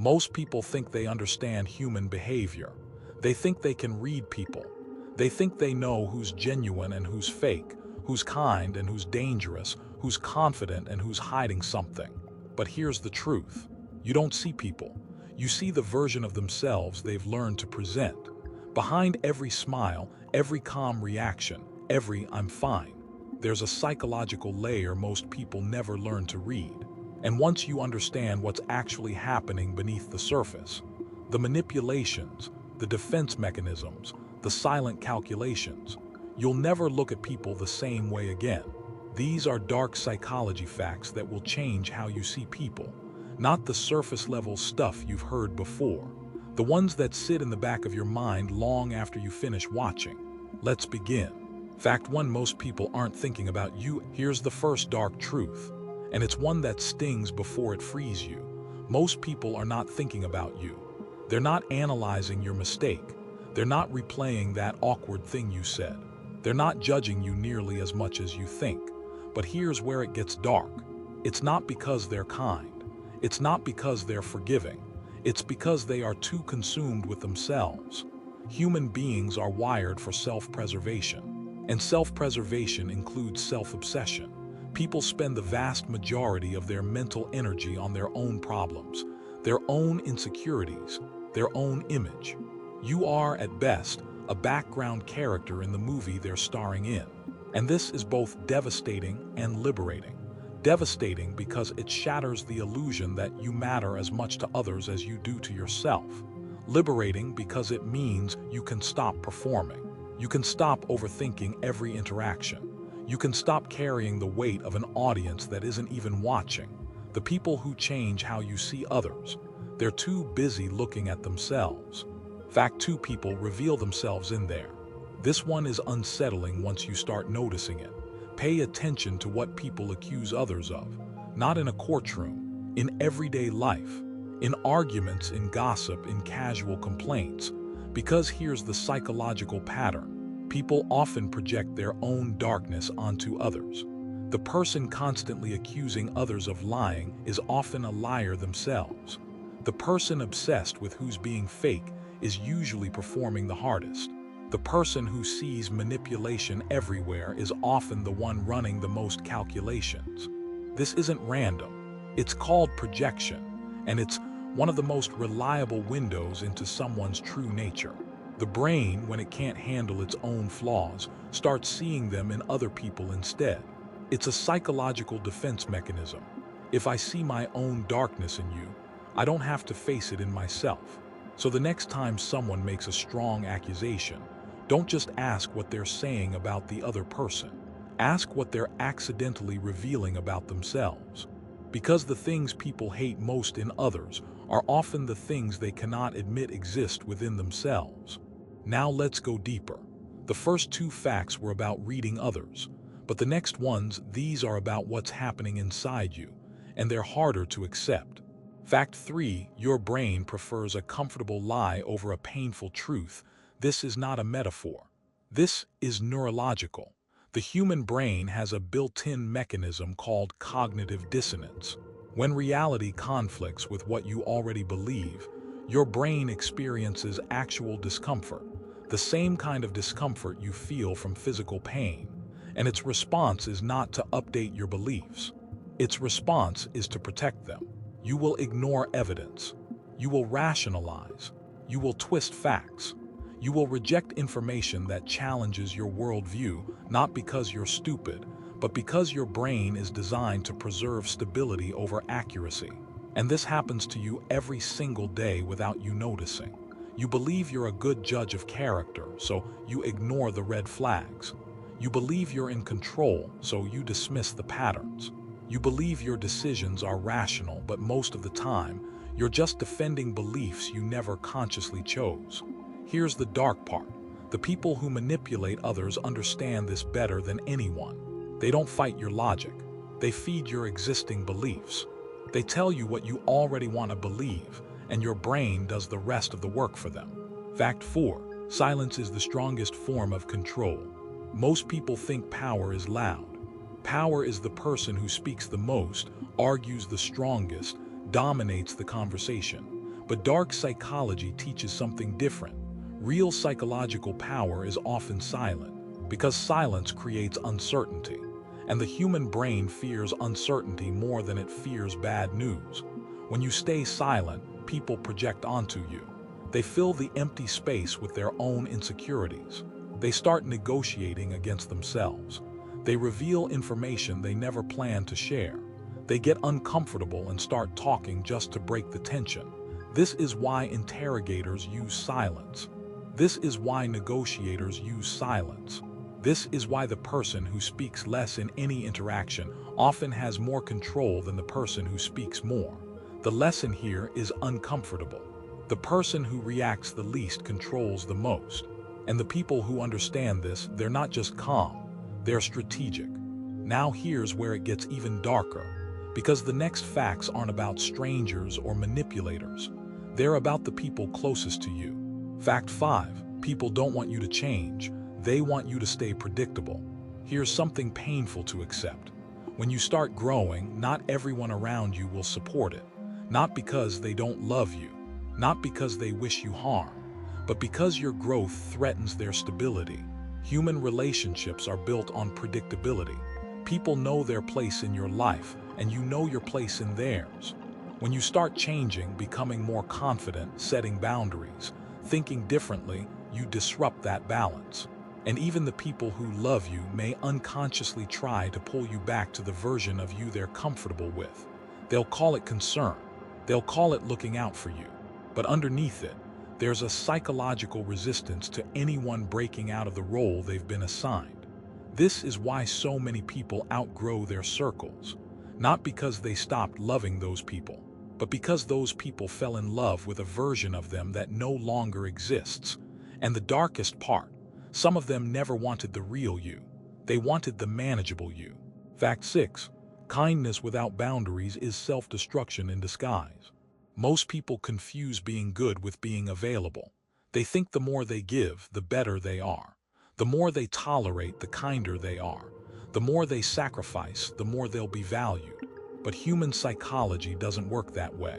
Most people think they understand human behavior. They think they can read people. They think they know who's genuine and who's fake, who's kind and who's dangerous, who's confident and who's hiding something. But here's the truth. You don't see people. You see the version of themselves they've learned to present. Behind every smile, every calm reaction, every "I'm fine," there's a psychological layer most people never learn to read. And once you understand what's actually happening beneath the surface, the manipulations, the defense mechanisms, the silent calculations, you'll never look at people the same way again. These are dark psychology facts that will change how you see people, not the surface-level stuff you've heard before, the ones that sit in the back of your mind long after you finish watching. Let's begin. Fact 1: most people aren't thinking about you. Here's the first dark truth, and it's one that stings before it frees you. Most people are not thinking about you. They're not analyzing your mistake. They're not replaying that awkward thing you said. They're not judging you nearly as much as you think. But here's where it gets dark. It's not because they're kind. It's not because they're forgiving. It's because they are too consumed with themselves. Human beings are wired for self-preservation, and self-preservation includes self-obsession. People spend the vast majority of their mental energy on their own problems, their own insecurities, their own image. You are, at best, a background character in the movie they're starring in. And this is both devastating and liberating. Devastating because it shatters the illusion that you matter as much to others as you do to yourself. Liberating because it means you can stop performing. You can stop overthinking every interaction. You can stop carrying the weight of an audience that isn't even watching. The people who change how you see others, they're too busy looking at themselves. Fact 2: people reveal themselves in there. This one is unsettling once you start noticing it. Pay attention to what people accuse others of, not in a courtroom, in everyday life, in arguments, in gossip, in casual complaints. Because here's the psychological pattern. People often project their own darkness onto others. The person constantly accusing others of lying is often a liar themselves. The person obsessed with who's being fake is usually performing the hardest. The person who sees manipulation everywhere is often the one running the most calculations. This isn't random. It's called projection, and it's one of the most reliable windows into someone's true nature. The brain, when it can't handle its own flaws, starts seeing them in other people instead. It's a psychological defense mechanism. If I see my own darkness in you, I don't have to face it in myself. So the next time someone makes a strong accusation, don't just ask what they're saying about the other person. Ask what they're accidentally revealing about themselves. Because the things people hate most in others are often the things they cannot admit exist within themselves. Now let's go deeper. The first 2 facts were about reading others, but the next ones, these are about what's happening inside you, and they're harder to accept. Fact 3: your brain prefers a comfortable lie over a painful truth. This is not a metaphor. This is neurological. The human brain has a built-in mechanism called cognitive dissonance. When reality conflicts with what you already believe, your brain experiences actual discomfort, the same kind of discomfort you feel from physical pain. And its response is not to update your beliefs. Its response is to protect them. You will ignore evidence. You will rationalize. You will twist facts. You will reject information that challenges your worldview, not because you're stupid, but because your brain is designed to preserve stability over accuracy. And this happens to you every single day without you noticing. You believe you're a good judge of character, so you ignore the red flags. You believe you're in control, so you dismiss the patterns. You believe your decisions are rational, but most of the time, you're just defending beliefs you never consciously chose. Here's the dark part. The people who manipulate others understand this better than anyone. They don't fight your logic. They feed your existing beliefs. They tell you what you already want to believe, and your brain does the rest of the work for them. Fact 4: silence is the strongest form of control. Most people think power is loud. Power is the person who speaks the most, argues the strongest, dominates the conversation. But dark psychology teaches something different. Real psychological power is often silent, because silence creates uncertainty, and the human brain fears uncertainty more than it fears bad news. When you stay silent, people project onto you. They fill the empty space with their own insecurities. They start negotiating against themselves. They reveal information they never planned to share. They get uncomfortable and start talking just to break the tension. This is why interrogators use silence. This is why negotiators use silence. This is why the person who speaks less in any interaction often has more control than the person who speaks more. The lesson here is uncomfortable. The person who reacts the least controls the most. And the people who understand this, they're not just calm, they're strategic. Now here's where it gets even darker, because the next facts aren't about strangers or manipulators. They're about the people closest to you. Fact 5. People don't want you to change. They want you to stay predictable. Here's something painful to accept. When you start growing, not everyone around you will support it. Not because they don't love you, not because they wish you harm, but because your growth threatens their stability. Human relationships are built on predictability. People know their place in your life, and you know your place in theirs. When you start changing, becoming more confident, setting boundaries, thinking differently, you disrupt that balance. And even the people who love you may unconsciously try to pull you back to the version of you they're comfortable with. They'll call it concern. They'll call it looking out for you. But underneath it, there's a psychological resistance to anyone breaking out of the role they've been assigned. This is why so many people outgrow their circles. Not because they stopped loving those people, but because those people fell in love with a version of them that no longer exists. And the darkest part, some of them never wanted the real you. They wanted the manageable you. Fact 6. Kindness without boundaries is self-destruction in disguise. Most people confuse being good with being available. They think the more they give, the better they are. The more they tolerate, the kinder they are. The more they sacrifice, the more they'll be valued. But human psychology doesn't work that way.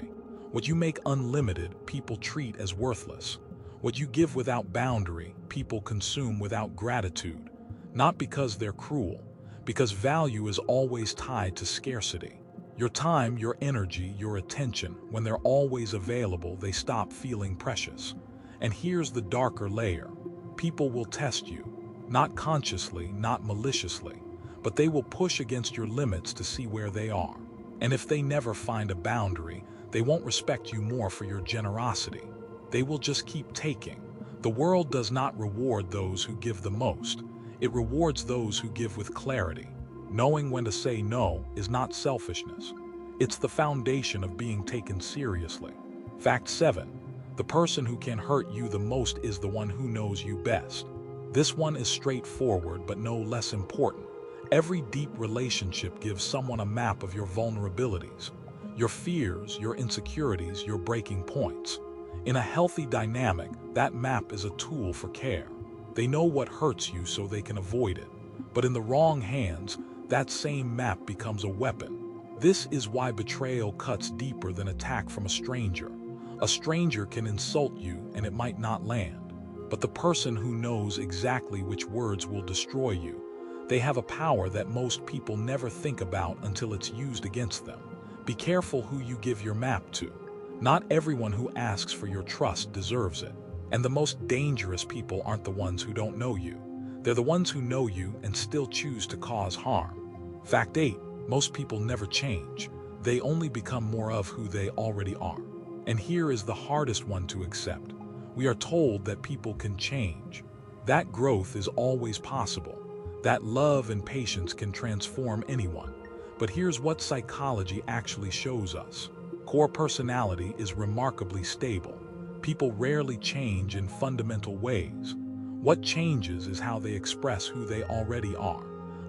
What you make unlimited, people treat as worthless. What you give without boundary, people consume without gratitude. Not because they're cruel, because value is always tied to scarcity. Your time, your energy, your attention, when they're always available, they stop feeling precious. And here's the darker layer. People will test you, not consciously, not maliciously, but they will push against your limits to see where they are. And if they never find a boundary, they won't respect you more for your generosity. They will just keep taking. The world does not reward those who give the most. It rewards those who give with clarity. Knowing when to say no is not selfishness. It's the foundation of being taken seriously. Fact 7. The person who can hurt you the most is the one who knows you best. This one is straightforward but no less important. Every deep relationship gives someone a map of your vulnerabilities, your fears, your insecurities, your breaking points. In a healthy dynamic, that map is a tool for care. They know what hurts you so they can avoid it. But in the wrong hands, that same map becomes a weapon. This is why betrayal cuts deeper than attack from a stranger. A stranger can insult you and it might not land. But the person who knows exactly which words will destroy you, they have a power that most people never think about until it's used against them. Be careful who you give your map to. Not everyone who asks for your trust deserves it. And the most dangerous people aren't the ones who don't know you. They're the ones who know you and still choose to cause harm. Fact 8. Most people never change. They only become more of who they already are. And here is the hardest one to accept. We are told that people can change. That growth is always possible. That love and patience can transform anyone. But here's what psychology actually shows us. Core personality is remarkably stable. People rarely change in fundamental ways. What changes is how they express who they already are.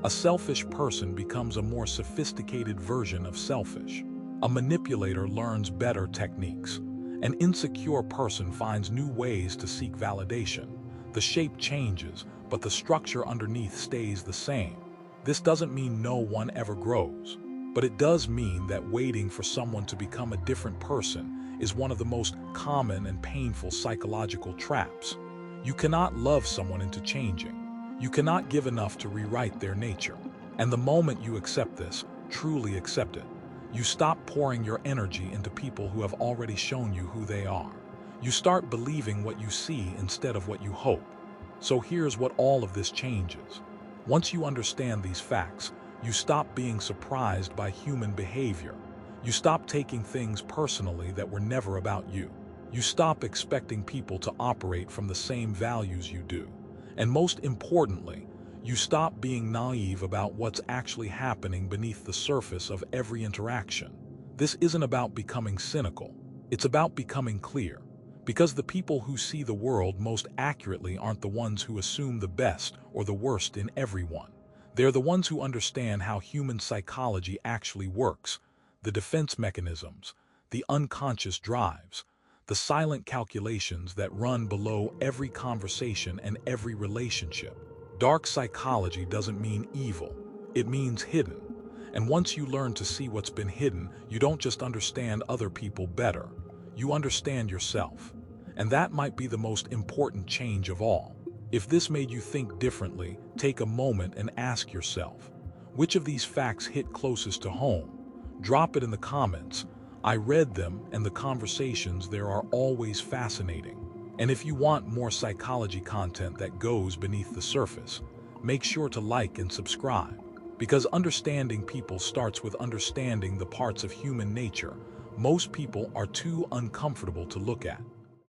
A selfish person becomes a more sophisticated version of selfish. A manipulator learns better techniques. An insecure person finds new ways to seek validation. The shape changes, but the structure underneath stays the same. This doesn't mean no one ever grows, but it does mean that waiting for someone to become a different person is one of the most common and painful psychological traps. You cannot love someone into changing. You cannot give enough to rewrite their nature. And the moment you accept this, truly accept it, you stop pouring your energy into people who have already shown you who they are. You start believing what you see instead of what you hope. So here's what all of this changes. Once you understand these facts, you stop being surprised by human behavior. You stop taking things personally that were never about you. You stop expecting people to operate from the same values you do. And most importantly, you stop being naive about what's actually happening beneath the surface of every interaction. This isn't about becoming cynical. It's about becoming clear. Because the people who see the world most accurately aren't the ones who assume the best or the worst in everyone. They're the ones who understand how human psychology actually works, the defense mechanisms, the unconscious drives, the silent calculations that run below every conversation and every relationship. Dark psychology doesn't mean evil, it means hidden. And once you learn to see what's been hidden, you don't just understand other people better, you understand yourself. And that might be the most important change of all. If this made you think differently, take a moment and ask yourself, which of these facts hit closest to home? Drop it in the comments. I read them, and the conversations there are always fascinating. And if you want more psychology content that goes beneath the surface, make sure to like and subscribe. Because understanding people starts with understanding the parts of human nature most people are too uncomfortable to look at.